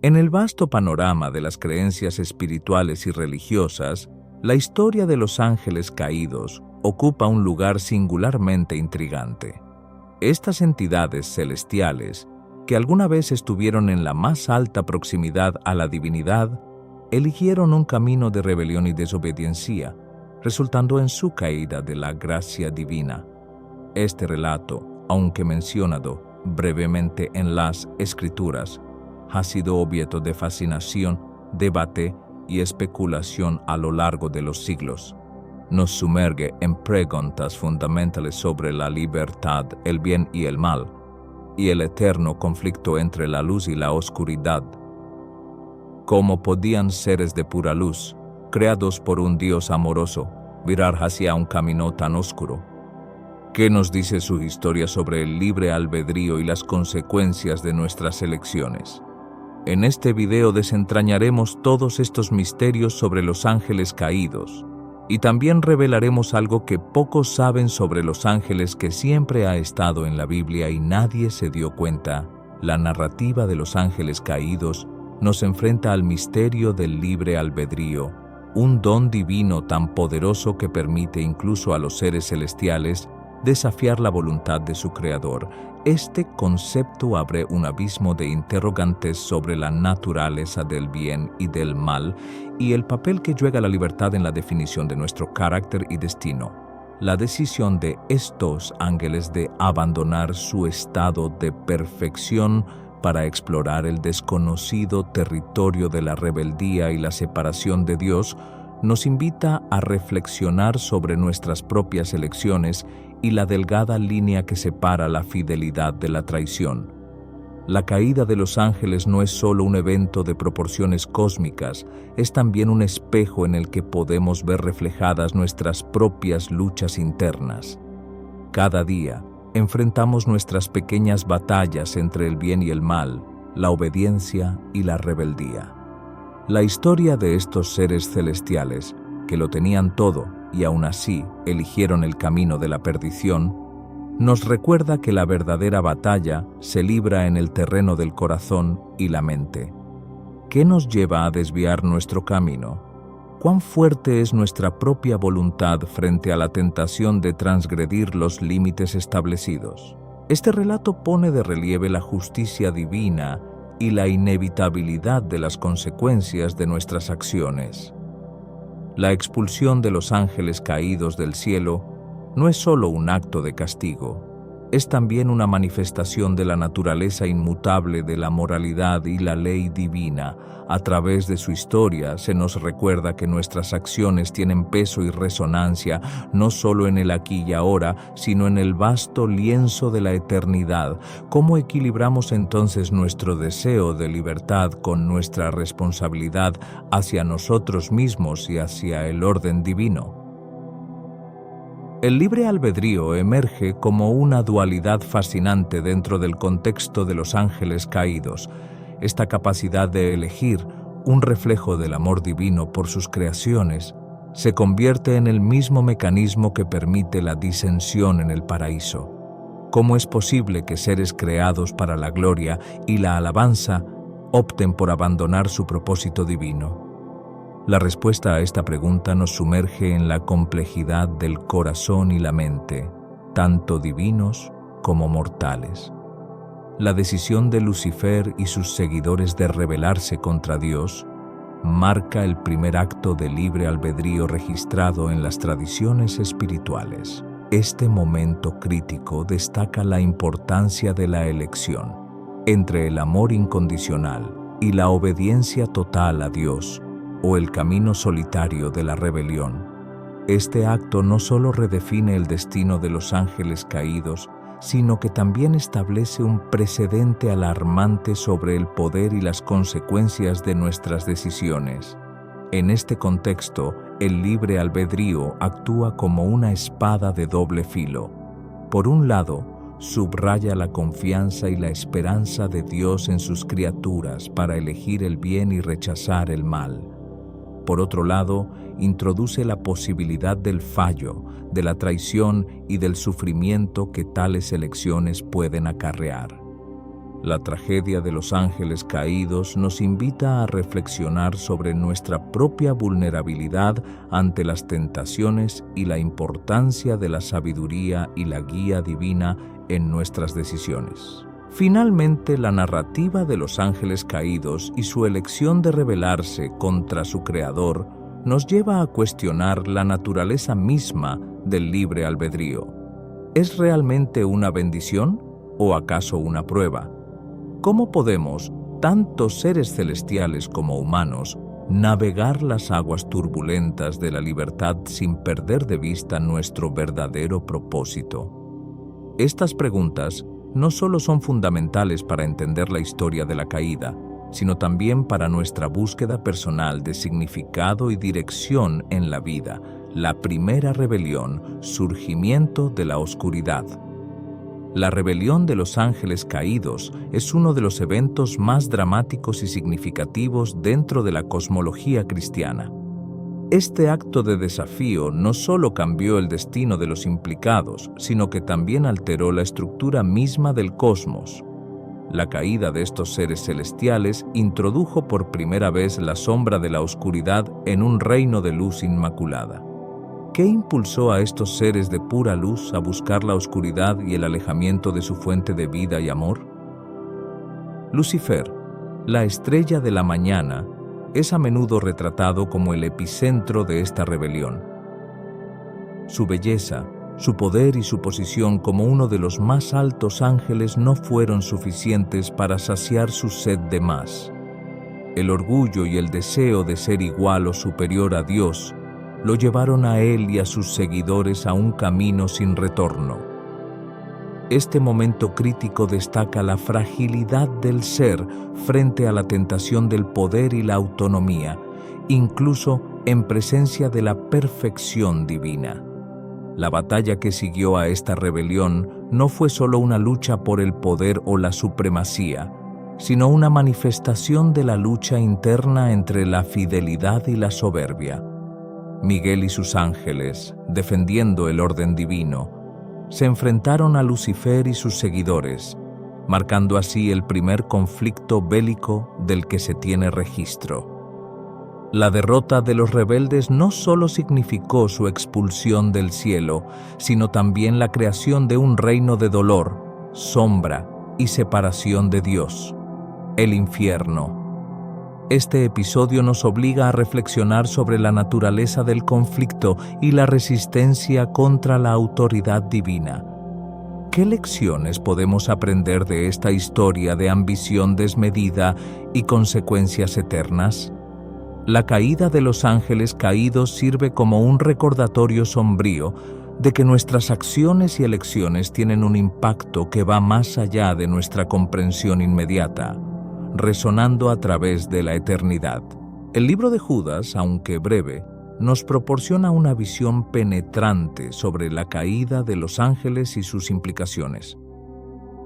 En el vasto panorama de las creencias espirituales y religiosas, la historia de los ángeles caídos ocupa un lugar singularmente intrigante. Estas entidades celestiales, que alguna vez estuvieron en la más alta proximidad a la divinidad, eligieron un camino de rebelión y desobediencia, resultando en su caída de la gracia divina. Este relato, aunque mencionado brevemente en las Escrituras, ha sido objeto de fascinación, debate y especulación a lo largo de los siglos. Nos sumerge en preguntas fundamentales sobre la libertad, el bien y el mal, y el eterno conflicto entre la luz y la oscuridad. ¿Cómo podían seres de pura luz, creados por un Dios amoroso, virar hacia un camino tan oscuro? ¿Qué nos dice su historia sobre el libre albedrío y las consecuencias de nuestras elecciones? En este video desentrañaremos todos estos misterios sobre los ángeles caídos y también revelaremos algo que pocos saben sobre los ángeles que siempre ha estado en la Biblia y nadie se dio cuenta. La narrativa de los ángeles caídos nos enfrenta al misterio del libre albedrío, un don divino tan poderoso que permite incluso a los seres celestiales desafiar la voluntad de su Creador. Este concepto abre un abismo de interrogantes sobre la naturaleza del bien y del mal y el papel que juega la libertad en la definición de nuestro carácter y destino. La decisión de estos ángeles de abandonar su estado de perfección para explorar el desconocido territorio de la rebeldía y la separación de Dios nos invita a reflexionar sobre nuestras propias elecciones y la delgada línea que separa la fidelidad de la traición. La caída de los ángeles no es solo un evento de proporciones cósmicas, es también un espejo en el que podemos ver reflejadas nuestras propias luchas internas. Cada día enfrentamos nuestras pequeñas batallas entre el bien y el mal, la obediencia y la rebeldía. La historia de estos seres celestiales, que lo tenían todo y aún así eligieron el camino de la perdición, nos recuerda que la verdadera batalla se libra en el terreno del corazón y la mente. ¿Qué nos lleva a desviar nuestro camino? ¿Cuán fuerte es nuestra propia voluntad frente a la tentación de transgredir los límites establecidos? Este relato pone de relieve la justicia divina y la inevitabilidad de las consecuencias de nuestras acciones. La expulsión de los ángeles caídos del cielo no es solo un acto de castigo, es también una manifestación de la naturaleza inmutable de la moralidad y la ley divina. A través de su historia se nos recuerda que nuestras acciones tienen peso y resonancia no solo en el aquí y ahora, sino en el vasto lienzo de la eternidad. ¿Cómo equilibramos entonces nuestro deseo de libertad con nuestra responsabilidad hacia nosotros mismos y hacia el orden divino? El libre albedrío emerge como una dualidad fascinante dentro del contexto de los ángeles caídos. Esta capacidad de elegir, un reflejo del amor divino por sus creaciones, se convierte en el mismo mecanismo que permite la disensión en el paraíso. ¿Cómo es posible que seres creados para la gloria y la alabanza opten por abandonar su propósito divino? La respuesta a esta pregunta nos sumerge en la complejidad del corazón y la mente, tanto divinos como mortales. La decisión de Lucifer y sus seguidores de rebelarse contra Dios marca el primer acto de libre albedrío registrado en las tradiciones espirituales. Este momento crítico destaca la importancia de la elección entre el amor incondicional y la obediencia total a Dios, o el camino solitario de la rebelión. Este acto no solo redefine el destino de los ángeles caídos, sino que también establece un precedente alarmante sobre el poder y las consecuencias de nuestras decisiones. En este contexto, el libre albedrío actúa como una espada de doble filo. Por un lado, subraya la confianza y la esperanza de Dios en sus criaturas para elegir el bien y rechazar el mal. Por otro lado, introduce la posibilidad del fallo, de la traición y del sufrimiento que tales elecciones pueden acarrear. La tragedia de los ángeles caídos nos invita a reflexionar sobre nuestra propia vulnerabilidad ante las tentaciones y la importancia de la sabiduría y la guía divina en nuestras decisiones. Finalmente, la narrativa de los ángeles caídos y su elección de rebelarse contra su Creador nos lleva a cuestionar la naturaleza misma del libre albedrío. ¿Es realmente una bendición o acaso una prueba? ¿Cómo podemos, tanto seres celestiales como humanos, navegar las aguas turbulentas de la libertad sin perder de vista nuestro verdadero propósito? Estas preguntas no solo son fundamentales para entender la historia de la caída, sino también para nuestra búsqueda personal de significado y dirección en la vida. La primera rebelión, surgimiento de la oscuridad. La rebelión de los ángeles caídos es uno de los eventos más dramáticos y significativos dentro de la cosmología cristiana. Este acto de desafío no solo cambió el destino de los implicados, sino que también alteró la estructura misma del cosmos. La caída de estos seres celestiales introdujo por primera vez la sombra de la oscuridad en un reino de luz inmaculada. ¿Qué impulsó a estos seres de pura luz a buscar la oscuridad y el alejamiento de su fuente de vida y amor? Lucifer, la estrella de la mañana, es a menudo retratado como el epicentro de esta rebelión. Su belleza, su poder y su posición como uno de los más altos ángeles no fueron suficientes para saciar su sed de más. El orgullo y el deseo de ser igual o superior a Dios lo llevaron a él y a sus seguidores a un camino sin retorno. Este momento crítico destaca la fragilidad del ser frente a la tentación del poder y la autonomía, incluso en presencia de la perfección divina. La batalla que siguió a esta rebelión no fue solo una lucha por el poder o la supremacía, sino una manifestación de la lucha interna entre la fidelidad y la soberbia. Miguel y sus ángeles, defendiendo el orden divino, se enfrentaron a Lucifer y sus seguidores, marcando así el primer conflicto bélico del que se tiene registro. La derrota de los rebeldes no solo significó su expulsión del cielo, sino también la creación de un reino de dolor, sombra y separación de Dios, el infierno. Este episodio nos obliga a reflexionar sobre la naturaleza del conflicto y la resistencia contra la autoridad divina. ¿Qué lecciones podemos aprender de esta historia de ambición desmedida y consecuencias eternas? La caída de los ángeles caídos sirve como un recordatorio sombrío de que nuestras acciones y elecciones tienen un impacto que va más allá de nuestra comprensión inmediata, resonando a través de la eternidad. El libro de Judas, aunque breve, nos proporciona una visión penetrante sobre la caída de los ángeles y sus implicaciones.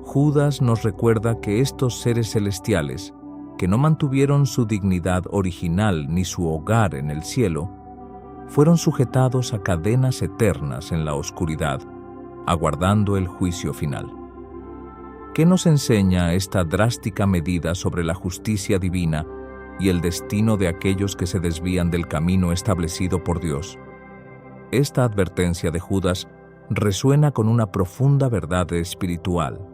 Judas nos recuerda que estos seres celestiales, que no mantuvieron su dignidad original ni su hogar en el cielo, fueron sujetados a cadenas eternas en la oscuridad, aguardando el juicio final. ¿Qué nos enseña esta drástica medida sobre la justicia divina y el destino de aquellos que se desvían del camino establecido por Dios? Esta advertencia de Judas resuena con una profunda verdad espiritual.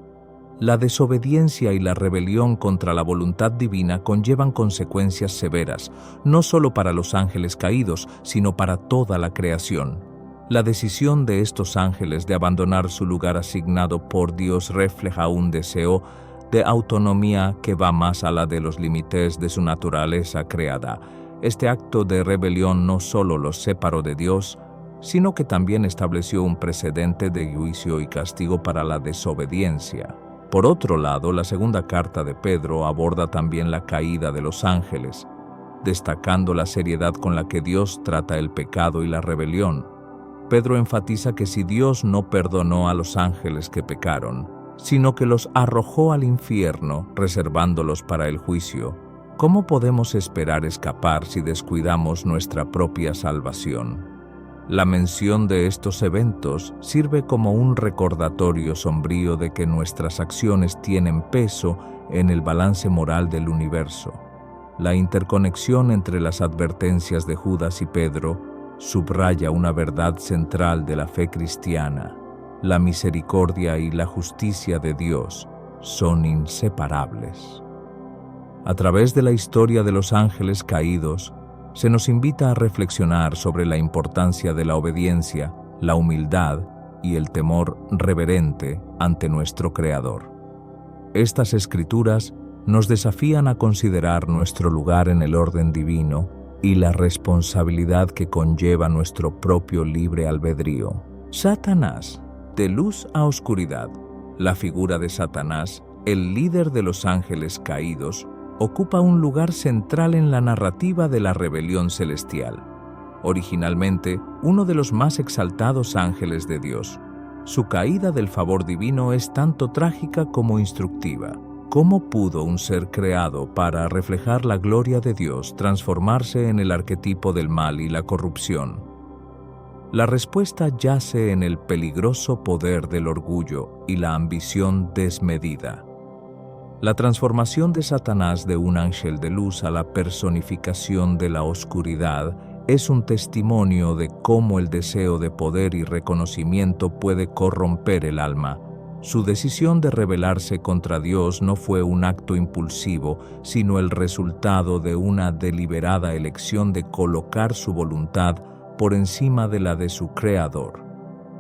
La desobediencia y la rebelión contra la voluntad divina conllevan consecuencias severas, no solo para los ángeles caídos, sino para toda la creación. La decisión de estos ángeles de abandonar su lugar asignado por Dios refleja un deseo de autonomía que va más allá de los límites de su naturaleza creada. Este acto de rebelión no solo los separó de Dios, sino que también estableció un precedente de juicio y castigo para la desobediencia. Por otro lado, la segunda carta de Pedro aborda también la caída de los ángeles, destacando la seriedad con la que Dios trata el pecado y la rebelión. Pedro enfatiza que si Dios no perdonó a los ángeles que pecaron, sino que los arrojó al infierno, reservándolos para el juicio, ¿cómo podemos esperar escapar si descuidamos nuestra propia salvación? La mención de estos eventos sirve como un recordatorio sombrío de que nuestras acciones tienen peso en el balance moral del universo. La interconexión entre las advertencias de Judas y Pedro subraya una verdad central de la fe cristiana: la misericordia y la justicia de Dios son inseparables. A través de la historia de los ángeles caídos, se nos invita a reflexionar sobre la importancia de la obediencia, la humildad y el temor reverente ante nuestro Creador. Estas escrituras nos desafían a considerar nuestro lugar en el orden divino y la responsabilidad que conlleva nuestro propio libre albedrío. Satanás, de luz a oscuridad. La figura de Satanás, el líder de los ángeles caídos, ocupa un lugar central en la narrativa de la rebelión celestial. Originalmente, uno de los más exaltados ángeles de Dios, su caída del favor divino es tanto trágica como instructiva. ¿Cómo pudo un ser creado para reflejar la gloria de Dios transformarse en el arquetipo del mal y la corrupción? La respuesta yace en el peligroso poder del orgullo y la ambición desmedida. La transformación de Satanás de un ángel de luz a la personificación de la oscuridad es un testimonio de cómo el deseo de poder y reconocimiento puede corromper el alma. Su decisión de rebelarse contra Dios no fue un acto impulsivo, sino el resultado de una deliberada elección de colocar su voluntad por encima de la de su Creador.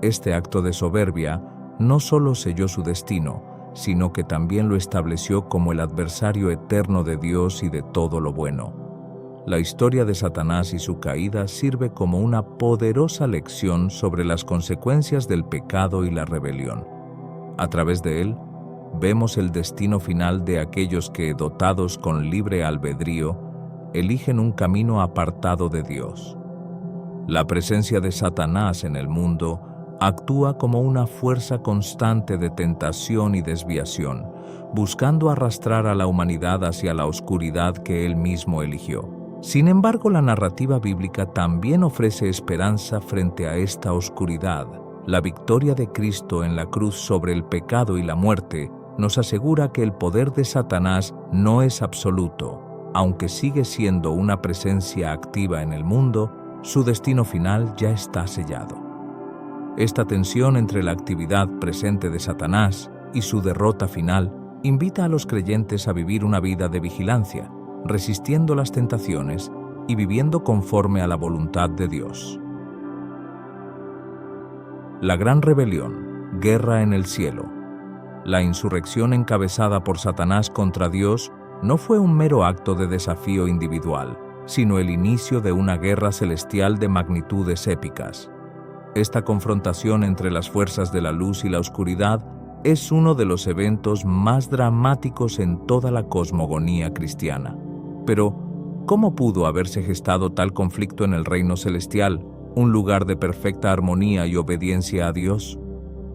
Este acto de soberbia no solo selló su destino, sino que también lo estableció como el adversario eterno de Dios y de todo lo bueno. La historia de Satanás y su caída sirve como una poderosa lección sobre las consecuencias del pecado y la rebelión. A través de él, vemos el destino final de aquellos que, dotados con libre albedrío, eligen un camino apartado de Dios. La presencia de Satanás en el mundo actúa como una fuerza constante de tentación y desviación, buscando arrastrar a la humanidad hacia la oscuridad que él mismo eligió. Sin embargo, la narrativa bíblica también ofrece esperanza frente a esta oscuridad. La victoria de Cristo en la cruz sobre el pecado y la muerte nos asegura que el poder de Satanás no es absoluto. Aunque sigue siendo una presencia activa en el mundo, su destino final ya está sellado. Esta tensión entre la actividad presente de Satanás y su derrota final invita a los creyentes a vivir una vida de vigilancia, resistiendo las tentaciones y viviendo conforme a la voluntad de Dios. La gran rebelión, guerra en el cielo. La insurrección encabezada por Satanás contra Dios no fue un mero acto de desafío individual, sino el inicio de una guerra celestial de magnitudes épicas. Esta confrontación entre las fuerzas de la luz y la oscuridad es uno de los eventos más dramáticos en toda la cosmogonía cristiana. Pero, ¿cómo pudo haberse gestado tal conflicto en el reino celestial, un lugar de perfecta armonía y obediencia a Dios?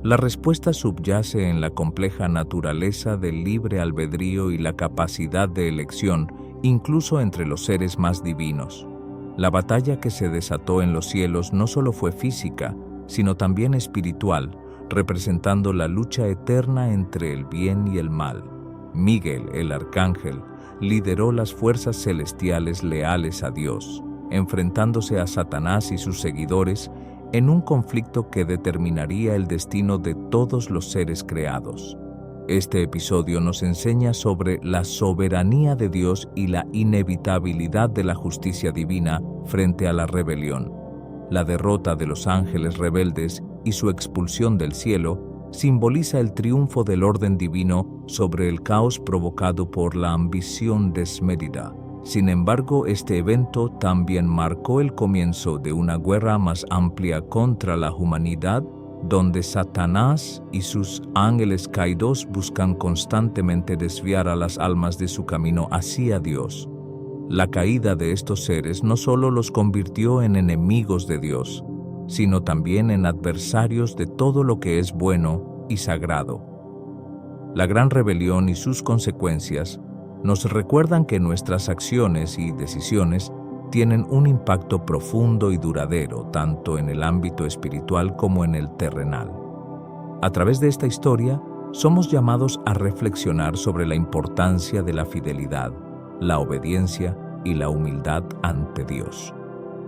La respuesta subyace en la compleja naturaleza del libre albedrío y la capacidad de elección, incluso entre los seres más divinos. La batalla que se desató en los cielos no solo fue física, sino también espiritual, representando la lucha eterna entre el bien y el mal. Miguel, el arcángel, lideró las fuerzas celestiales leales a Dios, enfrentándose a Satanás y sus seguidores en un conflicto que determinaría el destino de todos los seres creados. Este episodio nos enseña sobre la soberanía de Dios y la inevitabilidad de la justicia divina frente a la rebelión. La derrota de los ángeles rebeldes y su expulsión del cielo simboliza el triunfo del orden divino sobre el caos provocado por la ambición desmedida. Sin embargo, este evento también marcó el comienzo de una guerra más amplia contra la humanidad, donde Satanás y sus ángeles caídos buscan constantemente desviar a las almas de su camino hacia Dios. La caída de estos seres no solo los convirtió en enemigos de Dios, sino también en adversarios de todo lo que es bueno y sagrado. La gran rebelión y sus consecuencias nos recuerdan que nuestras acciones y decisiones tienen un impacto profundo y duradero tanto en el ámbito espiritual como en el terrenal. A través de esta historia, somos llamados a reflexionar sobre la importancia de la fidelidad, la obediencia y la humildad ante Dios.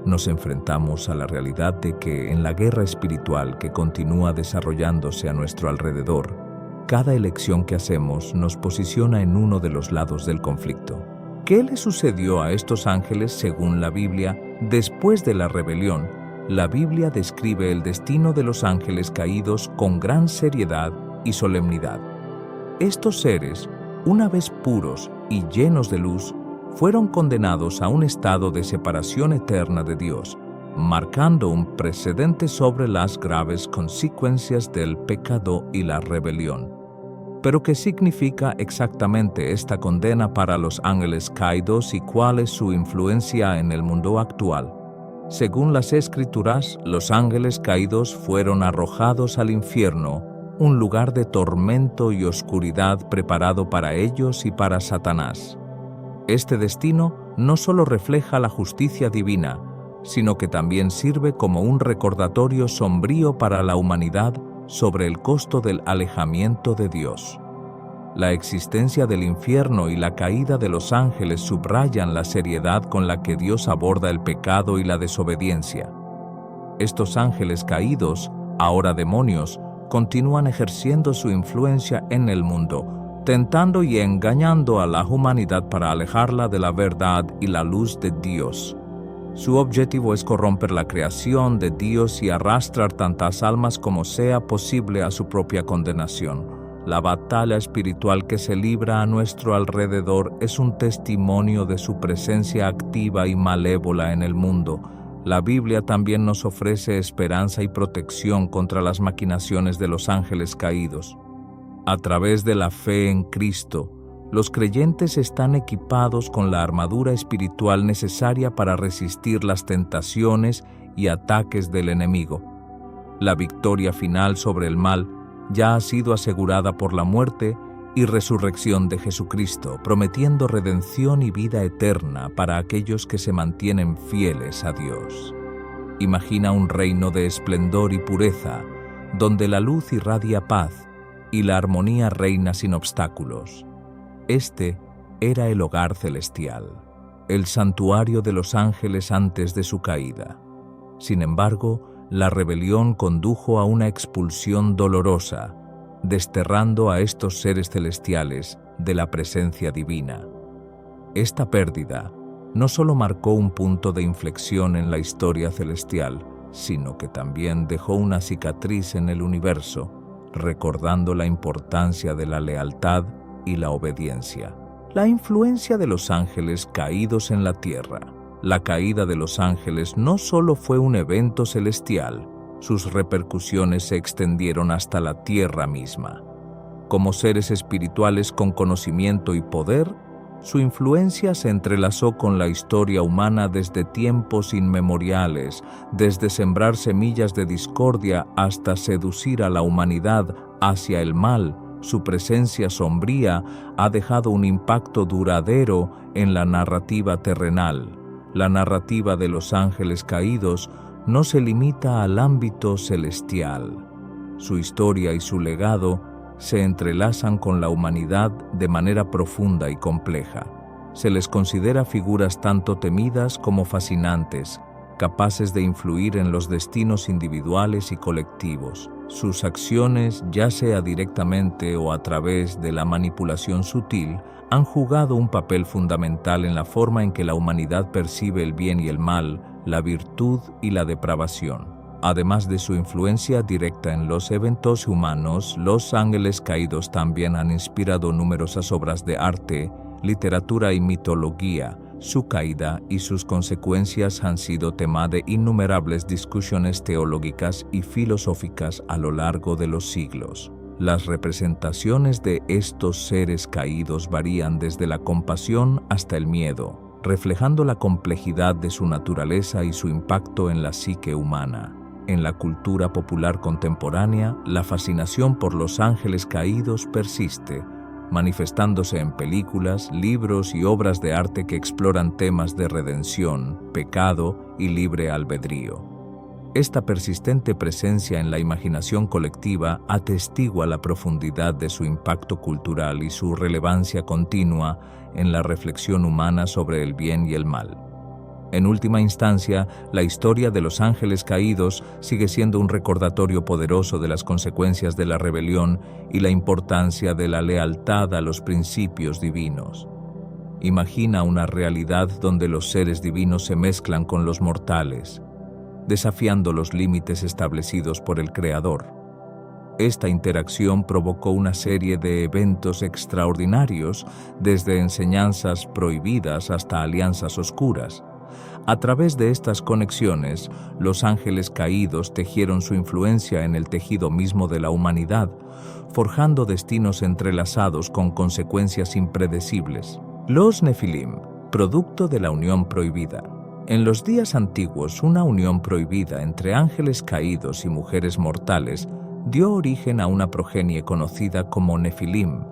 Nos enfrentamos a la realidad de que en la guerra espiritual que continúa desarrollándose a nuestro alrededor, cada elección que hacemos nos posiciona en uno de los lados del conflicto. ¿Qué le sucedió a estos ángeles según la Biblia después de la rebelión? La Biblia describe el destino de los ángeles caídos con gran seriedad y solemnidad. Estos seres, una vez puros y llenos de luz, fueron condenados a un estado de separación eterna de Dios, marcando un precedente sobre las graves consecuencias del pecado y la rebelión. Pero ¿qué significa exactamente esta condena para los ángeles caídos y cuál es su influencia en el mundo actual? Según las Escrituras, los ángeles caídos fueron arrojados al infierno, un lugar de tormento y oscuridad preparado para ellos y para Satanás. Este destino no solo refleja la justicia divina, sino que también sirve como un recordatorio sombrío para la humanidad sobre el costo del alejamiento de Dios. La existencia del infierno y la caída de los ángeles subrayan la seriedad con la que Dios aborda el pecado y la desobediencia. Estos ángeles caídos, ahora demonios, continúan ejerciendo su influencia en el mundo, tentando y engañando a la humanidad para alejarla de la verdad y la luz de Dios. Su objetivo es corromper la creación de Dios y arrastrar tantas almas como sea posible a su propia condenación. La batalla espiritual que se libra a nuestro alrededor es un testimonio de su presencia activa y malévola en el mundo. La Biblia también nos ofrece esperanza y protección contra las maquinaciones de los ángeles caídos. A través de la fe en Cristo, los creyentes están equipados con la armadura espiritual necesaria para resistir las tentaciones y ataques del enemigo. La victoria final sobre el mal ya ha sido asegurada por la muerte y resurrección de Jesucristo, prometiendo redención y vida eterna para aquellos que se mantienen fieles a Dios. Imagina un reino de esplendor y pureza, donde la luz irradia paz y la armonía reina sin obstáculos. Este era el hogar celestial, el santuario de los ángeles antes de su caída. Sin embargo, la rebelión condujo a una expulsión dolorosa, desterrando a estos seres celestiales de la presencia divina. Esta pérdida no solo marcó un punto de inflexión en la historia celestial, sino que también dejó una cicatriz en el universo, recordando la importancia de la lealtad y la obediencia. La influencia de los ángeles caídos en la tierra. La caída de los ángeles no solo fue un evento celestial, sus repercusiones se extendieron hasta la tierra misma. Como seres espirituales con conocimiento y poder, su influencia se entrelazó con la historia humana desde tiempos inmemoriales, desde sembrar semillas de discordia hasta seducir a la humanidad hacia el mal. Su presencia sombría ha dejado un impacto duradero en la narrativa terrenal. La narrativa de los ángeles caídos no se limita al ámbito celestial. Su historia y su legado se entrelazan con la humanidad de manera profunda y compleja. Se les considera figuras tanto temidas como fascinantes, capaces de influir en los destinos individuales y colectivos. Sus acciones, ya sea directamente o a través de la manipulación sutil, han jugado un papel fundamental en la forma en que la humanidad percibe el bien y el mal, la virtud y la depravación. Además de su influencia directa en los eventos humanos, los ángeles caídos también han inspirado numerosas obras de arte, literatura y mitología. Su caída y sus consecuencias han sido tema de innumerables discusiones teológicas y filosóficas a lo largo de los siglos. Las representaciones de estos seres caídos varían desde la compasión hasta el miedo, reflejando la complejidad de su naturaleza y su impacto en la psique humana. En la cultura popular contemporánea, la fascinación por los ángeles caídos persiste, manifestándose en películas, libros y obras de arte que exploran temas de redención, pecado y libre albedrío. Esta persistente presencia en la imaginación colectiva atestigua la profundidad de su impacto cultural y su relevancia continua en la reflexión humana sobre el bien y el mal. En última instancia, la historia de los ángeles caídos sigue siendo un recordatorio poderoso de las consecuencias de la rebelión y la importancia de la lealtad a los principios divinos. Imagina una realidad donde los seres divinos se mezclan con los mortales, desafiando los límites establecidos por el Creador. Esta interacción provocó una serie de eventos extraordinarios, desde enseñanzas prohibidas hasta alianzas oscuras. A través de estas conexiones, los ángeles caídos tejieron su influencia en el tejido mismo de la humanidad, forjando destinos entrelazados con consecuencias impredecibles. Los Nefilim, producto de la unión prohibida. En los días antiguos, una unión prohibida entre ángeles caídos y mujeres mortales dio origen a una progenie conocida como Nefilim.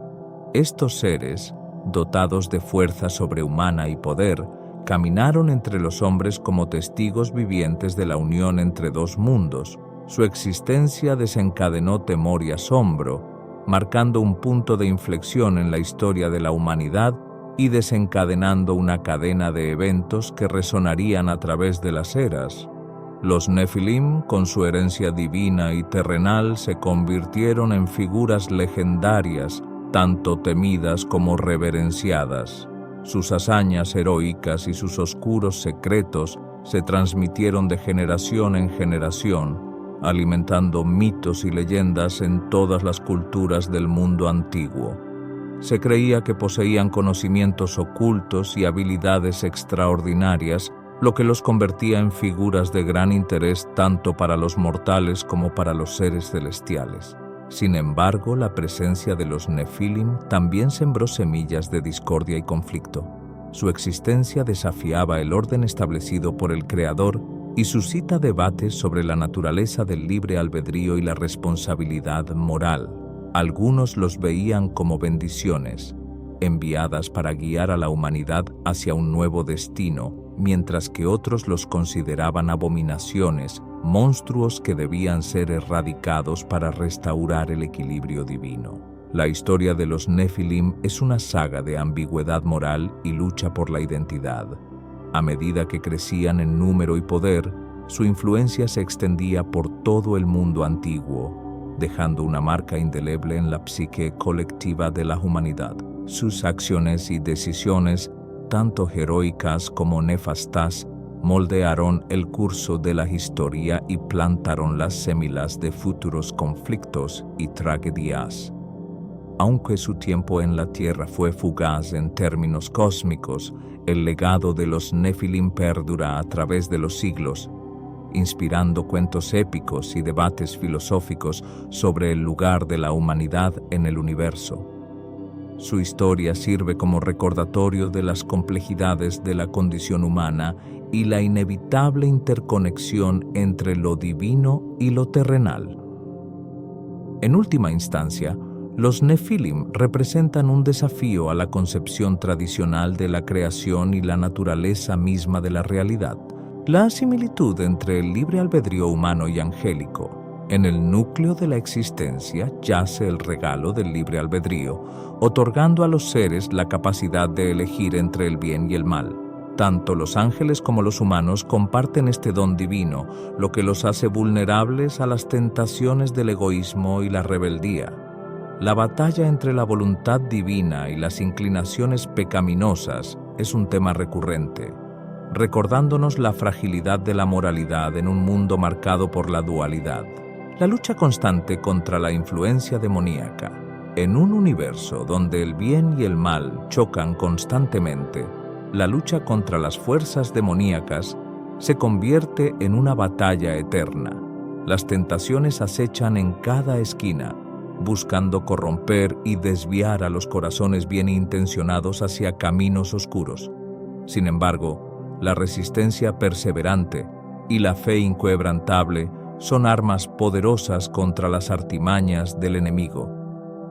Estos seres, dotados de fuerza sobrehumana y poder, caminaron entre los hombres como testigos vivientes de la unión entre dos mundos. Su existencia desencadenó temor y asombro, marcando un punto de inflexión en la historia de la humanidad y desencadenando una cadena de eventos que resonarían a través de las eras. Los Nefilim, con su herencia divina y terrenal, se convirtieron en figuras legendarias, tanto temidas como reverenciadas. Sus hazañas heroicas y sus oscuros secretos se transmitieron de generación en generación, alimentando mitos y leyendas en todas las culturas del mundo antiguo. Se creía que poseían conocimientos ocultos y habilidades extraordinarias, lo que los convertía en figuras de gran interés tanto para los mortales como para los seres celestiales. Sin embargo, la presencia de los Nefilim también sembró semillas de discordia y conflicto. Su existencia desafiaba el orden establecido por el Creador y suscita debates sobre la naturaleza del libre albedrío y la responsabilidad moral. Algunos los veían como bendiciones, enviadas para guiar a la humanidad hacia un nuevo destino, mientras que otros los consideraban abominaciones, monstruos que debían ser erradicados para restaurar el equilibrio divino. La historia de los Nefilim es una saga de ambigüedad moral y lucha por la identidad. A medida que crecían en número y poder, su influencia se extendía por todo el mundo antiguo, dejando una marca indeleble en la psique colectiva de la humanidad. Sus acciones y decisiones, tanto heroicas como nefastas, moldearon el curso de la historia y plantaron las semillas de futuros conflictos y tragedias. Aunque su tiempo en la Tierra fue fugaz en términos cósmicos, el legado de los Nefilim perdura a través de los siglos, inspirando cuentos épicos y debates filosóficos sobre el lugar de la humanidad en el universo. Su historia sirve como recordatorio de las complejidades de la condición humana y la inevitable interconexión entre lo divino y lo terrenal. En última instancia, los Nefilim representan un desafío a la concepción tradicional de la creación y la naturaleza misma de la realidad. La similitud entre el libre albedrío humano y angélico. En el núcleo de la existencia yace el regalo del libre albedrío, otorgando a los seres la capacidad de elegir entre el bien y el mal. Tanto los ángeles como los humanos comparten este don divino, lo que los hace vulnerables a las tentaciones del egoísmo y la rebeldía. La batalla entre la voluntad divina y las inclinaciones pecaminosas es un tema recurrente, recordándonos la fragilidad de la moralidad en un mundo marcado por la dualidad. La lucha constante contra la influencia demoníaca. En un universo donde el bien y el mal chocan constantemente, la lucha contra las fuerzas demoníacas se convierte en una batalla eterna. Las tentaciones acechan en cada esquina, buscando corromper y desviar a los corazones bien intencionados hacia caminos oscuros. Sin embargo, la resistencia perseverante y la fe inquebrantable son armas poderosas contra las artimañas del enemigo.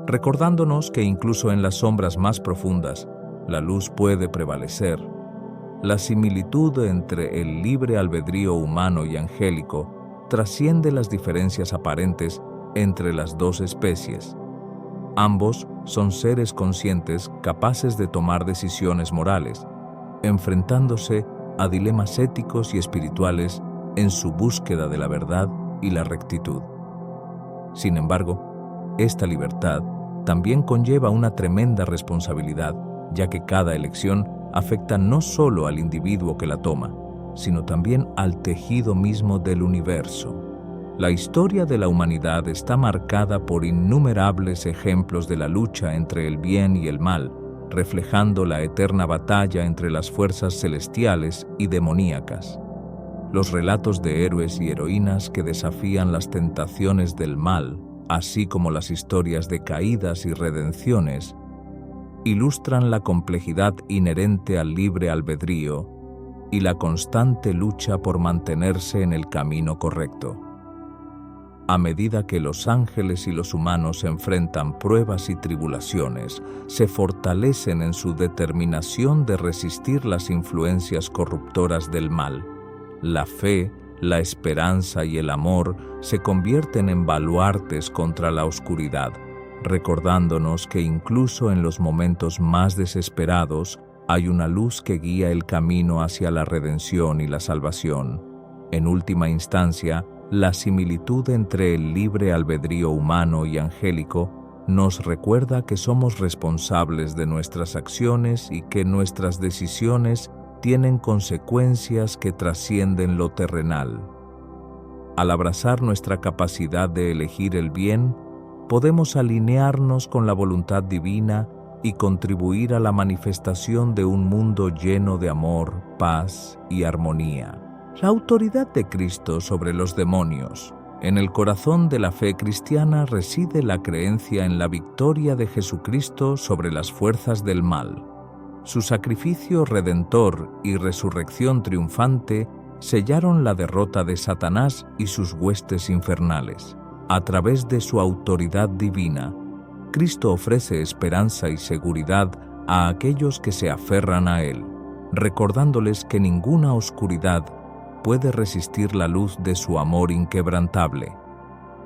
recordándonos que incluso en las sombras más profundas, la luz puede prevalecer. La similitud entre el libre albedrío humano y angélico trasciende las diferencias aparentes entre las dos especies. Ambos son seres conscientes capaces de tomar decisiones morales, enfrentándose a dilemas éticos y espirituales en su búsqueda de la verdad y la rectitud. Sin embargo, esta libertad también conlleva una tremenda responsabilidad, ya que cada elección afecta no solo al individuo que la toma, sino también al tejido mismo del universo. La historia de la humanidad está marcada por innumerables ejemplos de la lucha entre el bien y el mal, reflejando la eterna batalla entre las fuerzas celestiales y demoníacas. Los relatos de héroes y heroínas que desafían las tentaciones del mal, así como las historias de caídas y redenciones, ilustran la complejidad inherente al libre albedrío y la constante lucha por mantenerse en el camino correcto. A medida que los ángeles y los humanos enfrentan pruebas y tribulaciones, se fortalecen en su determinación de resistir las influencias corruptoras del mal. La fe, la esperanza y el amor se convierten en baluartes contra la oscuridad, recordándonos que incluso en los momentos más desesperados hay una luz que guía el camino hacia la redención y la salvación. En última instancia, la similitud entre el libre albedrío humano y angélico nos recuerda que somos responsables de nuestras acciones y que nuestras decisiones tienen consecuencias que trascienden lo terrenal. Al abrazar nuestra capacidad de elegir el bien, podemos alinearnos con la voluntad divina y contribuir a la manifestación de un mundo lleno de amor, paz y armonía. La autoridad de Cristo sobre los demonios. En el corazón de la fe cristiana reside la creencia en la victoria de Jesucristo sobre las fuerzas del mal. Su sacrificio redentor y resurrección triunfante sellaron la derrota de Satanás y sus huestes infernales. A través de su autoridad divina, Cristo ofrece esperanza y seguridad a aquellos que se aferran a Él, recordándoles que ninguna oscuridad puede resistir la luz de su amor inquebrantable.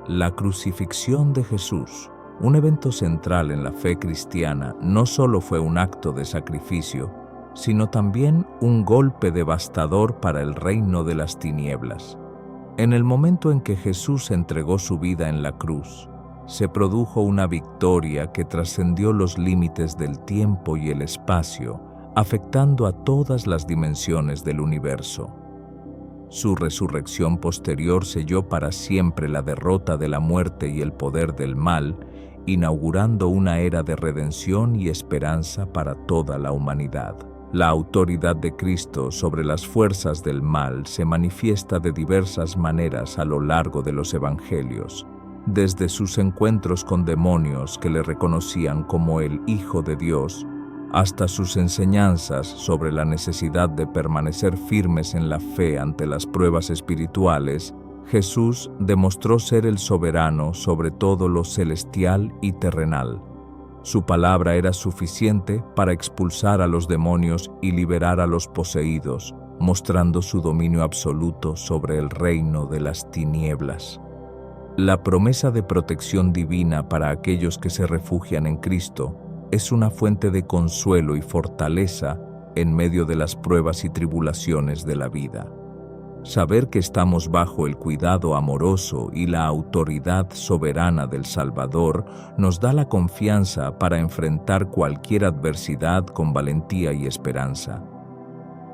La crucifixión de Jesús, un evento central en la fe cristiana, no solo fue un acto de sacrificio, sino también un golpe devastador para el reino de las tinieblas. En el momento en que Jesús entregó su vida en la cruz, se produjo una victoria que trascendió los límites del tiempo y el espacio, afectando a todas las dimensiones del universo. Su resurrección posterior selló para siempre la derrota de la muerte y el poder del mal, inaugurando una era de redención y esperanza para toda la humanidad. La autoridad de Cristo sobre las fuerzas del mal se manifiesta de diversas maneras a lo largo de los evangelios, desde sus encuentros con demonios que le reconocían como el Hijo de Dios, hasta sus enseñanzas sobre la necesidad de permanecer firmes en la fe ante las pruebas espirituales. Jesús demostró ser el soberano sobre todo lo celestial y terrenal. Su palabra era suficiente para expulsar a los demonios y liberar a los poseídos, mostrando su dominio absoluto sobre el reino de las tinieblas. La promesa de protección divina para aquellos que se refugian en Cristo es una fuente de consuelo y fortaleza en medio de las pruebas y tribulaciones de la vida. Saber que estamos bajo el cuidado amoroso y la autoridad soberana del Salvador nos da la confianza para enfrentar cualquier adversidad con valentía y esperanza.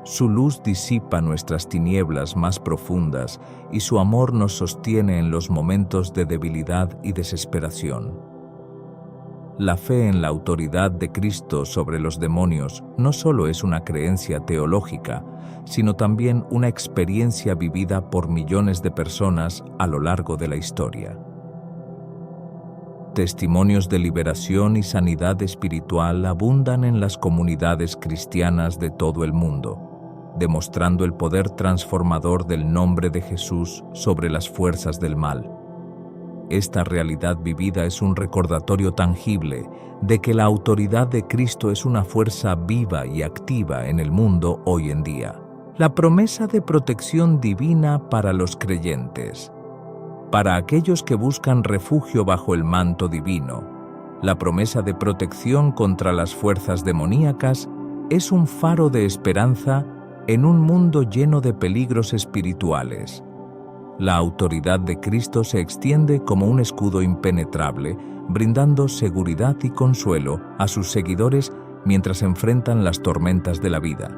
Su luz disipa nuestras tinieblas más profundas y su amor nos sostiene en los momentos de debilidad y desesperación. La fe en la autoridad de Cristo sobre los demonios no solo es una creencia teológica, sino también una experiencia vivida por millones de personas a lo largo de la historia. Testimonios de liberación y sanidad espiritual abundan en las comunidades cristianas de todo el mundo, demostrando el poder transformador del nombre de Jesús sobre las fuerzas del mal. Esta realidad vivida es un recordatorio tangible de que la autoridad de Cristo es una fuerza viva y activa en el mundo hoy en día. La promesa de protección divina para los creyentes. Para aquellos que buscan refugio bajo el manto divino, la promesa de protección contra las fuerzas demoníacas es un faro de esperanza en un mundo lleno de peligros espirituales. La autoridad de Cristo se extiende como un escudo impenetrable, brindando seguridad y consuelo a sus seguidores mientras enfrentan las tormentas de la vida.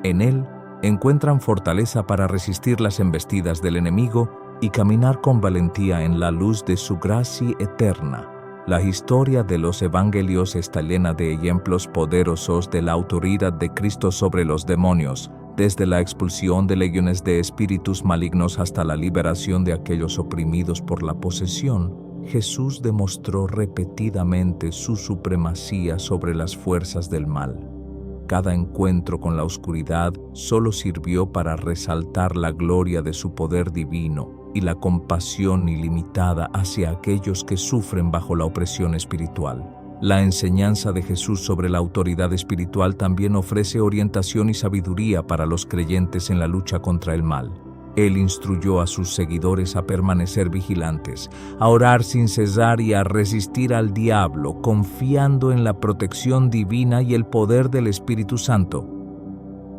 En él encuentran fortaleza para resistir las embestidas del enemigo y caminar con valentía en la luz de su gracia eterna. La historia de los evangelios está llena de ejemplos poderosos de la autoridad de Cristo sobre los demonios, desde la expulsión de legiones de espíritus malignos hasta la liberación de aquellos oprimidos por la posesión. Jesús demostró repetidamente su supremacía sobre las fuerzas del mal. Cada encuentro con la oscuridad solo sirvió para resaltar la gloria de su poder divino y la compasión ilimitada hacia aquellos que sufren bajo la opresión espiritual. La enseñanza de Jesús sobre la autoridad espiritual también ofrece orientación y sabiduría para los creyentes en la lucha contra el mal. Él instruyó a sus seguidores a permanecer vigilantes, a orar sin cesar y a resistir al diablo, confiando en la protección divina y el poder del Espíritu Santo.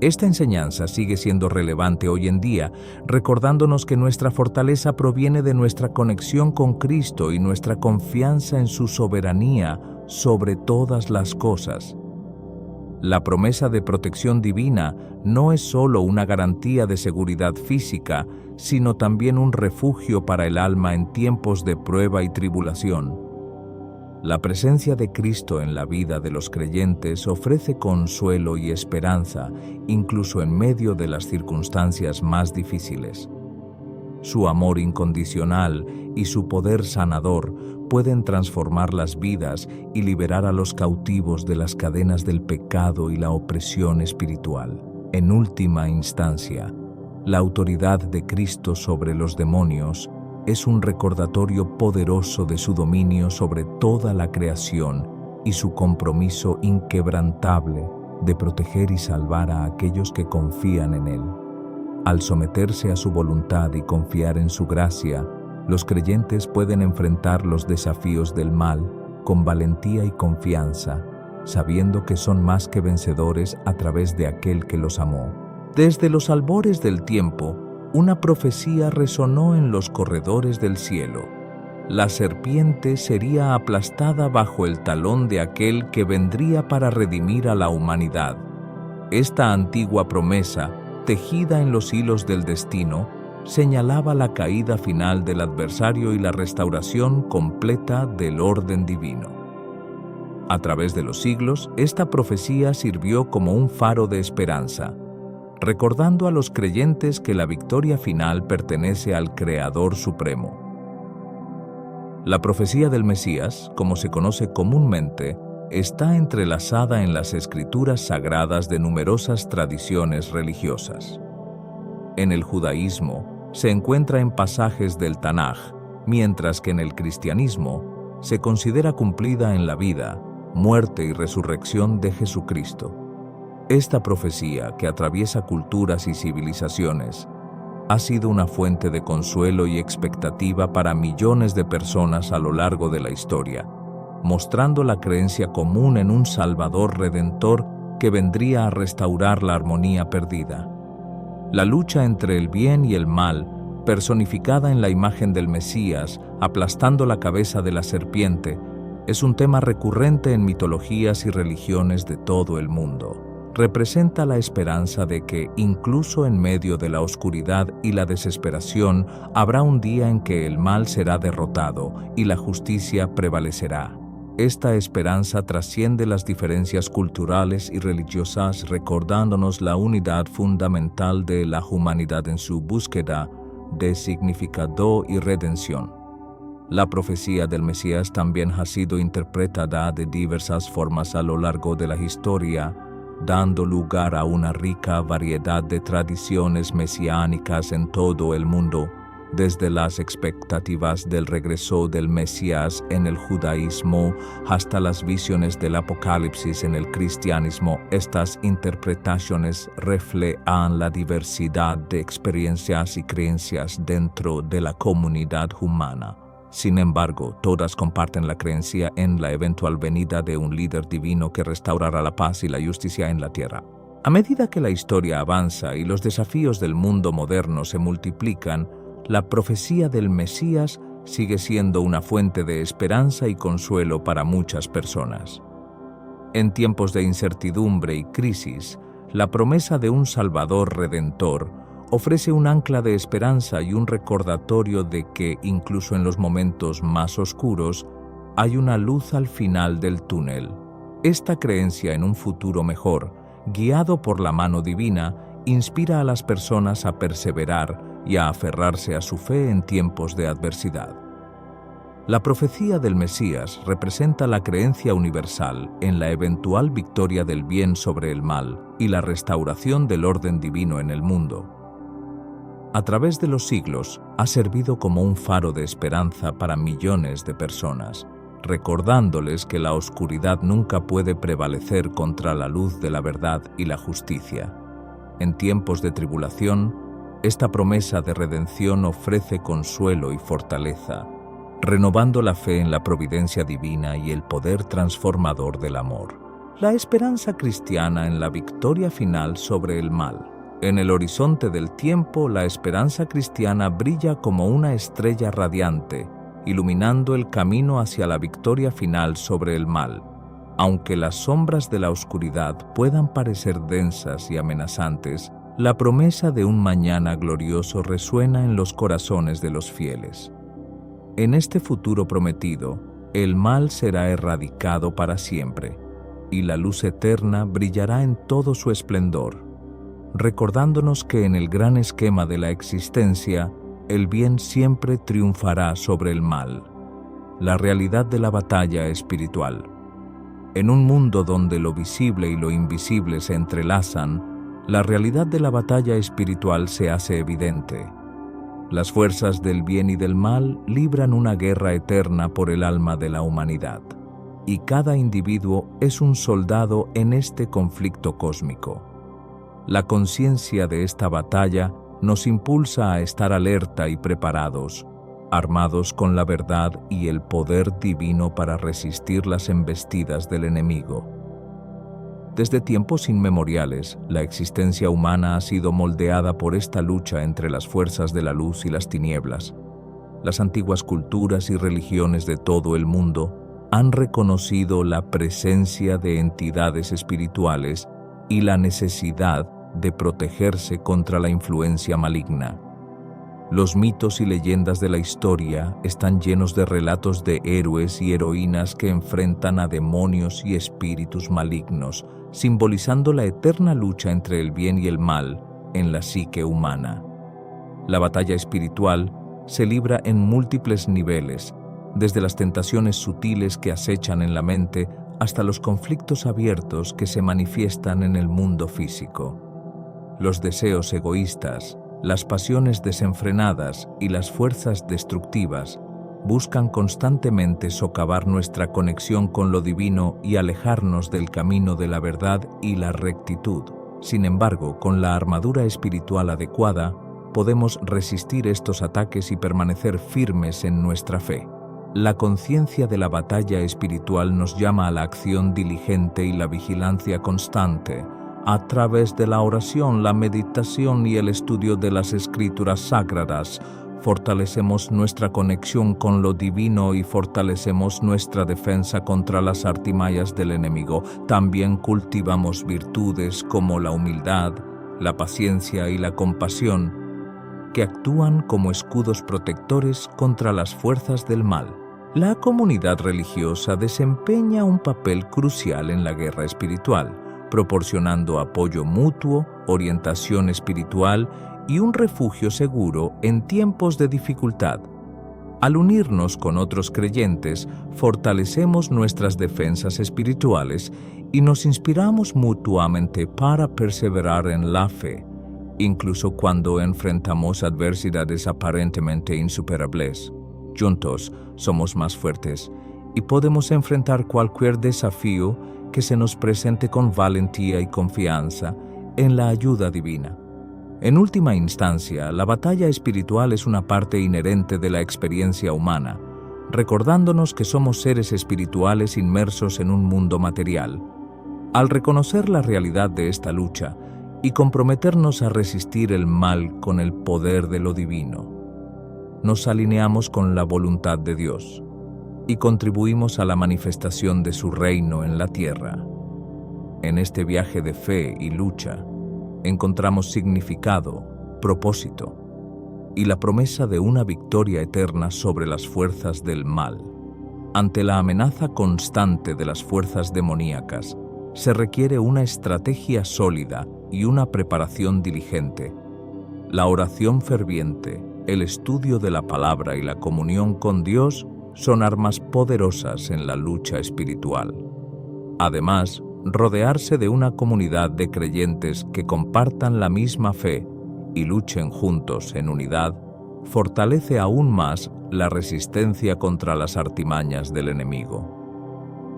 Esta enseñanza sigue siendo relevante hoy en día, recordándonos que nuestra fortaleza proviene de nuestra conexión con Cristo y nuestra confianza en su soberanía sobre todas las cosas. La promesa de protección divina no es solo una garantía de seguridad física, sino también un refugio para el alma en tiempos de prueba y tribulación. La presencia de Cristo en la vida de los creyentes ofrece consuelo y esperanza, incluso en medio de las circunstancias más difíciles. Su amor incondicional y su poder sanador pueden transformar las vidas y liberar a los cautivos de las cadenas del pecado y la opresión espiritual. En última instancia, la autoridad de Cristo sobre los demonios es un recordatorio poderoso de su dominio sobre toda la creación y su compromiso inquebrantable de proteger y salvar a aquellos que confían en Él. Al someterse a su voluntad y confiar en su gracia, los creyentes pueden enfrentar los desafíos del mal con valentía y confianza, sabiendo que son más que vencedores a través de aquel que los amó. Desde los albores del tiempo, una profecía resonó en los corredores del cielo. La serpiente sería aplastada bajo el talón de aquel que vendría para redimir a la humanidad. Esta antigua promesa, tejida en los hilos del destino, señalaba la caída final del adversario y la restauración completa del orden divino. A través de los siglos, esta profecía sirvió como un faro de esperanza, recordando a los creyentes que la victoria final pertenece al Creador Supremo. La profecía del Mesías, como se conoce comúnmente, está entrelazada en las escrituras sagradas de numerosas tradiciones religiosas. En el judaísmo se encuentra en pasajes del Tanaj, mientras que en el cristianismo se considera cumplida en la vida, muerte y resurrección de Jesucristo. Esta profecía, que atraviesa culturas y civilizaciones, ha sido una fuente de consuelo y expectativa para millones de personas a lo largo de la historia, mostrando la creencia común en un Salvador Redentor que vendría a restaurar la armonía perdida. La lucha entre el bien y el mal, personificada en la imagen del Mesías, aplastando la cabeza de la serpiente, es un tema recurrente en mitologías y religiones de todo el mundo. Representa la esperanza de que, incluso en medio de la oscuridad y la desesperación, habrá un día en que el mal será derrotado y la justicia prevalecerá. Esta esperanza trasciende las diferencias culturales y religiosas, recordándonos la unidad fundamental de la humanidad en su búsqueda de significado y redención. La profecía del Mesías también ha sido interpretada de diversas formas a lo largo de la historia, dando lugar a una rica variedad de tradiciones mesiánicas en todo el mundo, desde las expectativas del regreso del Mesías en el judaísmo hasta las visiones del Apocalipsis en el cristianismo. Estas interpretaciones reflejan la diversidad de experiencias y creencias dentro de la comunidad humana. Sin embargo, todas comparten la creencia en la eventual venida de un líder divino que restaurará la paz y la justicia en la tierra. A medida que la historia avanza y los desafíos del mundo moderno se multiplican, la profecía del Mesías sigue siendo una fuente de esperanza y consuelo para muchas personas. En tiempos de incertidumbre y crisis, la promesa de un Salvador Redentor ofrece un ancla de esperanza y un recordatorio de que, incluso en los momentos más oscuros, hay una luz al final del túnel. Esta creencia en un futuro mejor, guiado por la mano divina, inspira a las personas a perseverar y a aferrarse a su fe en tiempos de adversidad. La profecía del Mesías representa la creencia universal en la eventual victoria del bien sobre el mal y la restauración del orden divino en el mundo. A través de los siglos, ha servido como un faro de esperanza para millones de personas, recordándoles que la oscuridad nunca puede prevalecer contra la luz de la verdad y la justicia. En tiempos de tribulación, esta promesa de redención ofrece consuelo y fortaleza, renovando la fe en la providencia divina y el poder transformador del amor. La esperanza cristiana en la victoria final sobre el mal. En el horizonte del tiempo, la esperanza cristiana brilla como una estrella radiante, iluminando el camino hacia la victoria final sobre el mal. Aunque las sombras de la oscuridad puedan parecer densas y amenazantes, la promesa de un mañana glorioso resuena en los corazones de los fieles. En este futuro prometido, el mal será erradicado para siempre, y la luz eterna brillará en todo su esplendor, recordándonos que en el gran esquema de la existencia, el bien siempre triunfará sobre el mal. La realidad de la batalla espiritual. En un mundo donde lo visible y lo invisible se entrelazan, la realidad de la batalla espiritual se hace evidente. Las fuerzas del bien y del mal libran una guerra eterna por el alma de la humanidad, y cada individuo es un soldado en este conflicto cósmico. La conciencia de esta batalla nos impulsa a estar alerta y preparados, armados con la verdad y el poder divino para resistir las embestidas del enemigo. Desde tiempos inmemoriales, la existencia humana ha sido moldeada por esta lucha entre las fuerzas de la luz y las tinieblas. Las antiguas culturas y religiones de todo el mundo han reconocido la presencia de entidades espirituales y la necesidad de protegerse contra la influencia maligna. Los mitos y leyendas de la historia están llenos de relatos de héroes y heroínas que enfrentan a demonios y espíritus malignos, simbolizando la eterna lucha entre el bien y el mal en la psique humana. La batalla espiritual se libra en múltiples niveles, desde las tentaciones sutiles que acechan en la mente hasta los conflictos abiertos que se manifiestan en el mundo físico. Los deseos egoístas, las pasiones desenfrenadas y las fuerzas destructivas buscan constantemente socavar nuestra conexión con lo divino y alejarnos del camino de la verdad y la rectitud. Sin embargo, con la armadura espiritual adecuada, podemos resistir estos ataques y permanecer firmes en nuestra fe. La conciencia de la batalla espiritual nos llama a la acción diligente y la vigilancia constante. A través de la oración, la meditación y el estudio de las escrituras sagradas, fortalecemos nuestra conexión con lo divino y fortalecemos nuestra defensa contra las artimañas del enemigo. También cultivamos virtudes como la humildad, la paciencia y la compasión, que actúan como escudos protectores contra las fuerzas del mal. La comunidad religiosa desempeña un papel crucial en la guerra espiritual, proporcionando apoyo mutuo, orientación espiritual y un refugio seguro en tiempos de dificultad. Al unirnos con otros creyentes, fortalecemos nuestras defensas espirituales y nos inspiramos mutuamente para perseverar en la fe. incluso cuando enfrentamos adversidades aparentemente insuperables. Juntos somos más fuertes y podemos enfrentar cualquier desafío que se nos presente con valentía y confianza en la ayuda divina. En última instancia, la batalla espiritual es una parte inherente de la experiencia humana, recordándonos que somos seres espirituales inmersos en un mundo material. Al reconocer la realidad de esta lucha y comprometernos a resistir el mal con el poder de lo divino, nos alineamos con la voluntad de Dios y contribuimos a la manifestación de su reino en la tierra. En este viaje de fe y lucha, encontramos significado, propósito y la promesa de una victoria eterna sobre las fuerzas del mal. Ante la amenaza constante de las fuerzas demoníacas, se requiere una estrategia sólida y una preparación diligente. La oración ferviente, el estudio de la palabra y la comunión con Dios son armas poderosas en la lucha espiritual. Además, rodearse de una comunidad de creyentes que compartan la misma fe y luchen juntos en unidad fortalece aún más la resistencia contra las artimañas del enemigo.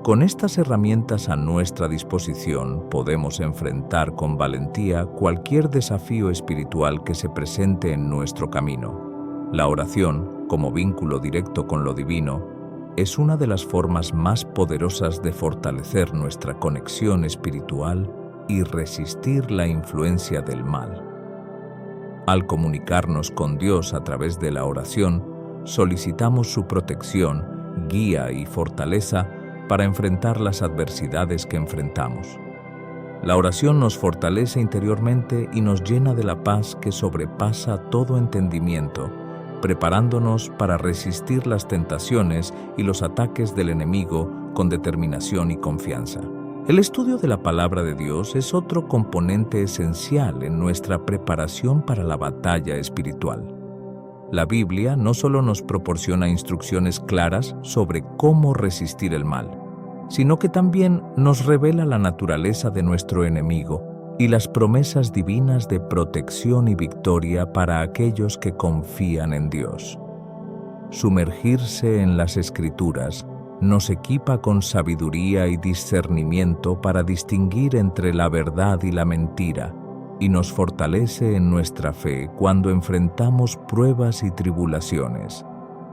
Con estas herramientas a nuestra disposición, podemos enfrentar con valentía cualquier desafío espiritual que se presente en nuestro camino. La oración, como vínculo directo con lo divino, es una de las formas más poderosas de fortalecer nuestra conexión espiritual y resistir la influencia del mal. Al comunicarnos con Dios a través de la oración, solicitamos su protección, guía y fortaleza para enfrentar las adversidades que enfrentamos. La oración nos fortalece interiormente y nos llena de la paz que sobrepasa todo entendimiento, preparándonos para resistir las tentaciones y los ataques del enemigo con determinación y confianza. El estudio de la palabra de Dios es otro componente esencial en nuestra preparación para la batalla espiritual. La Biblia no solo nos proporciona instrucciones claras sobre cómo resistir el mal, sino que también nos revela la naturaleza de nuestro enemigo y las promesas divinas de protección y victoria para aquellos que confían en Dios. Sumergirse en las Escrituras nos equipa con sabiduría y discernimiento para distinguir entre la verdad y la mentira, y nos fortalece en nuestra fe cuando enfrentamos pruebas y tribulaciones.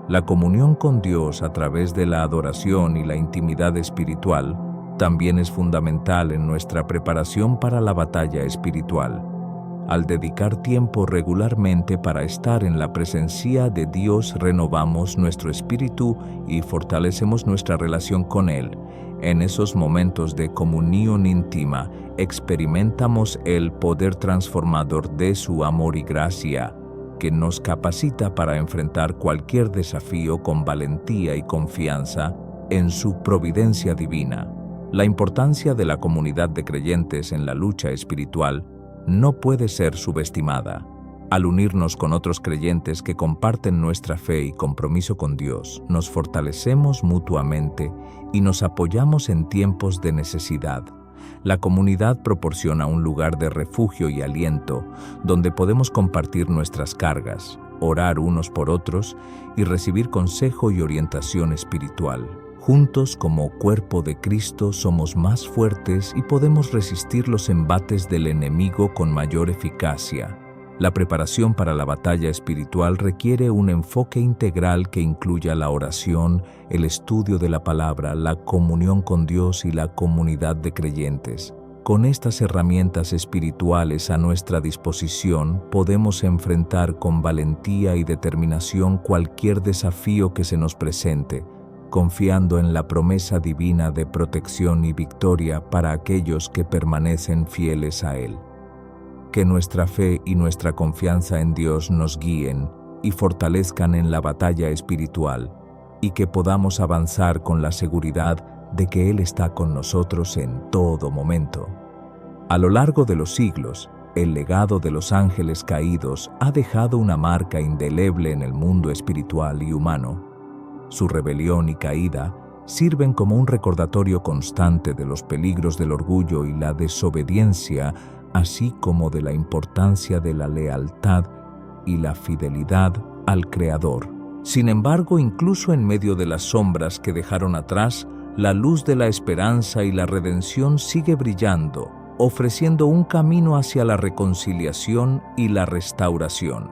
La comunión con Dios a través de la adoración y la intimidad espiritual también es fundamental en nuestra preparación para la batalla espiritual. Al dedicar tiempo regularmente para estar en la presencia de Dios, renovamos nuestro espíritu y fortalecemos nuestra relación con Él. En esos momentos de comunión íntima, experimentamos el poder transformador de su amor y gracia, que nos capacita para enfrentar cualquier desafío con valentía y confianza en su providencia divina. La importancia de la comunidad de creyentes en la lucha espiritual no puede ser subestimada. Al unirnos con otros creyentes que comparten nuestra fe y compromiso con Dios, nos fortalecemos mutuamente y nos apoyamos en tiempos de necesidad. La comunidad proporciona un lugar de refugio y aliento donde podemos compartir nuestras cargas, orar unos por otros y recibir consejo y orientación espiritual. Juntos, como cuerpo de Cristo, somos más fuertes y podemos resistir los embates del enemigo con mayor eficacia. La preparación para la batalla espiritual requiere un enfoque integral que incluya la oración, el estudio de la palabra, la comunión con Dios y la comunidad de creyentes. Con estas herramientas espirituales a nuestra disposición, podemos enfrentar con valentía y determinación cualquier desafío que se nos presente, confiando en la promesa divina de protección y victoria para aquellos que permanecen fieles a Él. Que nuestra fe y nuestra confianza en Dios nos guíen y fortalezcan en la batalla espiritual, y que podamos avanzar con la seguridad de que Él está con nosotros en todo momento. A lo largo de los siglos, el legado de los ángeles caídos ha dejado una marca indeleble en el mundo espiritual y humano. Su rebelión y caída sirven como un recordatorio constante de los peligros del orgullo y la desobediencia así como de la importancia de la lealtad y la fidelidad al Creador. Sin embargo, incluso en medio de las sombras que dejaron atrás, la luz de la esperanza y la redención sigue brillando, ofreciendo un camino hacia la reconciliación y la restauración.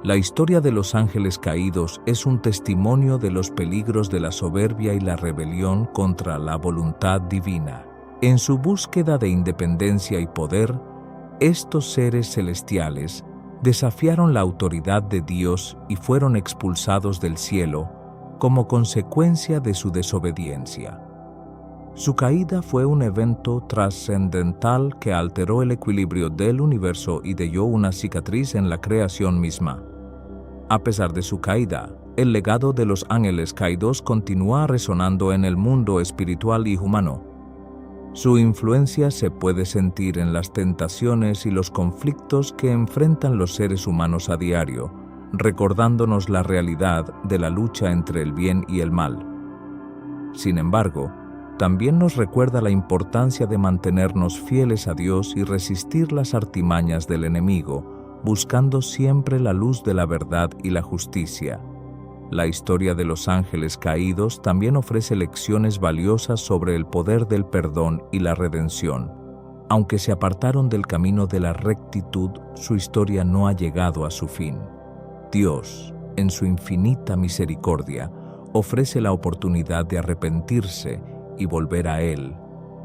La historia de los ángeles caídos es un testimonio de los peligros de la soberbia y la rebelión contra la voluntad divina. En su búsqueda de independencia y poder, estos seres celestiales desafiaron la autoridad de Dios y fueron expulsados del cielo como consecuencia de su desobediencia. Su caída fue un evento trascendental que alteró el equilibrio del universo y dejó una cicatriz en la creación misma. A pesar de su caída, el legado de los ángeles caídos continúa resonando en el mundo espiritual y humano. Su influencia se puede sentir en las tentaciones y los conflictos que enfrentan los seres humanos a diario, recordándonos la realidad de la lucha entre el bien y el mal. Sin embargo, también nos recuerda la importancia de mantenernos fieles a Dios y resistir las artimañas del enemigo, buscando siempre la luz de la verdad y la justicia. La historia de los ángeles caídos también ofrece lecciones valiosas sobre el poder del perdón y la redención. Aunque se apartaron del camino de la rectitud, su historia no ha llegado a su fin. Dios, en su infinita misericordia, ofrece la oportunidad de arrepentirse y volver a Él,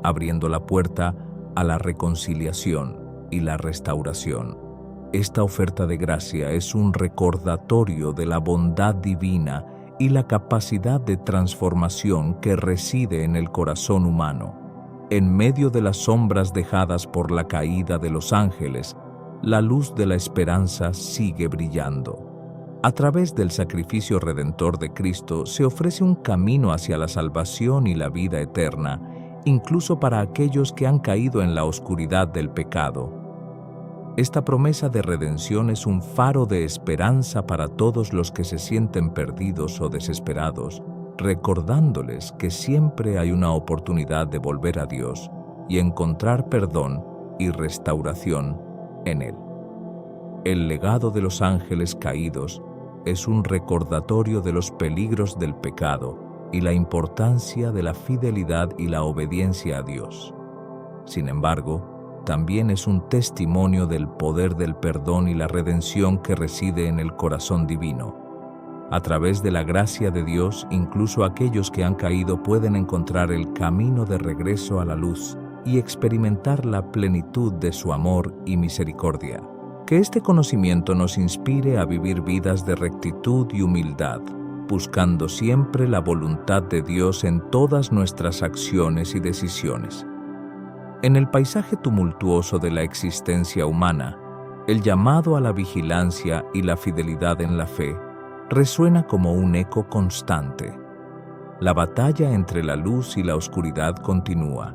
abriendo la puerta a la reconciliación y la restauración. Esta oferta de gracia es un recordatorio de la bondad divina y la capacidad de transformación que reside en el corazón humano. En medio de las sombras dejadas por la caída de los ángeles, la luz de la esperanza sigue brillando. A través del sacrificio redentor de Cristo se ofrece un camino hacia la salvación y la vida eterna, incluso para aquellos que han caído en la oscuridad del pecado. Esta promesa de redención es un faro de esperanza para todos los que se sienten perdidos o desesperados, recordándoles que siempre hay una oportunidad de volver a Dios y encontrar perdón y restauración en Él. El legado de los ángeles caídos es un recordatorio de los peligros del pecado y la importancia de la fidelidad y la obediencia a Dios. Sin embargo, también es un testimonio del poder del perdón y la redención que reside en el corazón divino. A través de la gracia de Dios, incluso aquellos que han caído pueden encontrar el camino de regreso a la luz y experimentar la plenitud de su amor y misericordia. Que este conocimiento nos inspire a vivir vidas de rectitud y humildad, buscando siempre la voluntad de Dios en todas nuestras acciones y decisiones. En el paisaje tumultuoso de la existencia humana, el llamado a la vigilancia y la fidelidad en la fe resuena como un eco constante. La batalla entre la luz y la oscuridad continúa,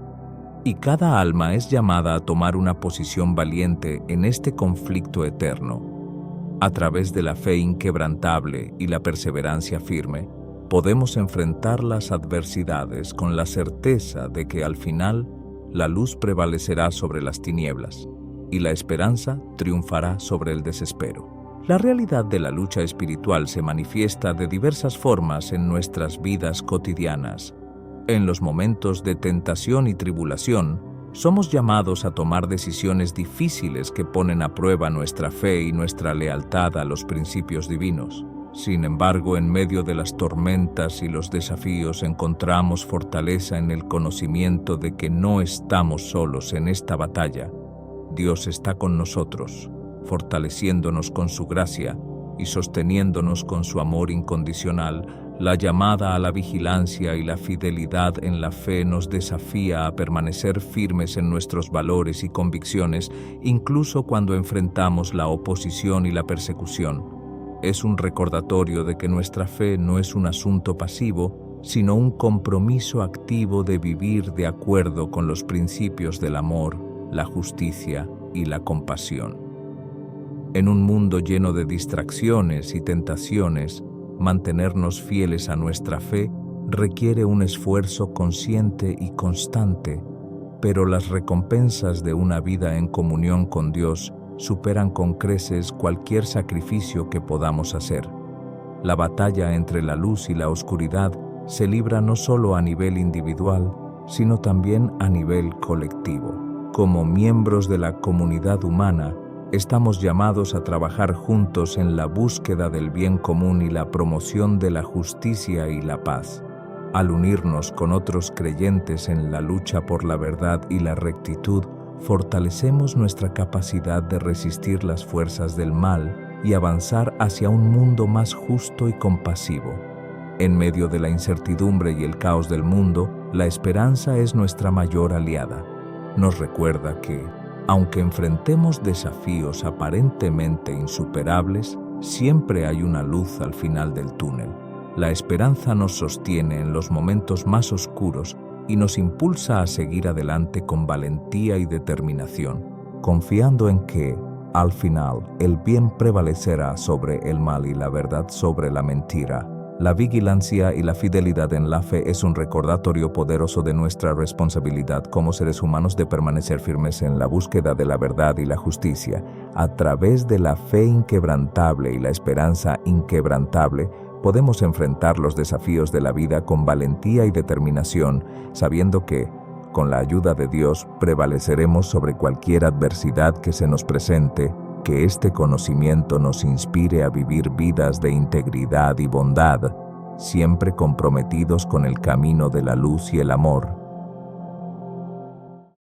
y cada alma es llamada a tomar una posición valiente en este conflicto eterno. A través de la fe inquebrantable y la perseverancia firme, podemos enfrentar las adversidades con la certeza de que al final la luz prevalecerá sobre las tinieblas y la esperanza triunfará sobre el desespero. La realidad de la lucha espiritual se manifiesta de diversas formas en nuestras vidas cotidianas. En los momentos de tentación y tribulación, somos llamados a tomar decisiones difíciles que ponen a prueba nuestra fe y nuestra lealtad a los principios divinos. Sin embargo, en medio de las tormentas y los desafíos encontramos fortaleza en el conocimiento de que no estamos solos en esta batalla. Dios está con nosotros, fortaleciéndonos con su gracia y sosteniéndonos con su amor incondicional. La llamada a la vigilancia y la fidelidad en la fe nos desafía a permanecer firmes en nuestros valores y convicciones, incluso cuando enfrentamos la oposición y la persecución. Es un recordatorio de que nuestra fe no es un asunto pasivo, sino un compromiso activo de vivir de acuerdo con los principios del amor, la justicia y la compasión. En un mundo lleno de distracciones y tentaciones, mantenernos fieles a nuestra fe requiere un esfuerzo consciente y constante. pero las recompensas de una vida en comunión con Dios superan con creces cualquier sacrificio que podamos hacer. La batalla entre la luz y la oscuridad se libra no solo a nivel individual, sino también a nivel colectivo. Como miembros de la comunidad humana, estamos llamados a trabajar juntos en la búsqueda del bien común y la promoción de la justicia y la paz. Al unirnos con otros creyentes en la lucha por la verdad y la rectitud, fortalecemos nuestra capacidad de resistir las fuerzas del mal y avanzar hacia un mundo más justo y compasivo. En medio de la incertidumbre y el caos del mundo, la esperanza es nuestra mayor aliada. Nos recuerda que, aunque enfrentemos desafíos aparentemente insuperables, siempre hay una luz al final del túnel. La esperanza nos sostiene en los momentos más oscuros y nos impulsa a seguir adelante con valentía y determinación, confiando en que, al final, el bien prevalecerá sobre el mal y la verdad sobre la mentira. La vigilancia y la fidelidad en la fe es un recordatorio poderoso de nuestra responsabilidad como seres humanos de permanecer firmes en la búsqueda de la verdad y la justicia. A través de la fe inquebrantable y la esperanza inquebrantable, podemos enfrentar los desafíos de la vida con valentía y determinación, sabiendo que, con la ayuda de Dios, prevaleceremos sobre cualquier adversidad que se nos presente. Que este conocimiento nos inspire a vivir vidas de integridad y bondad, siempre comprometidos con el camino de la luz y el amor.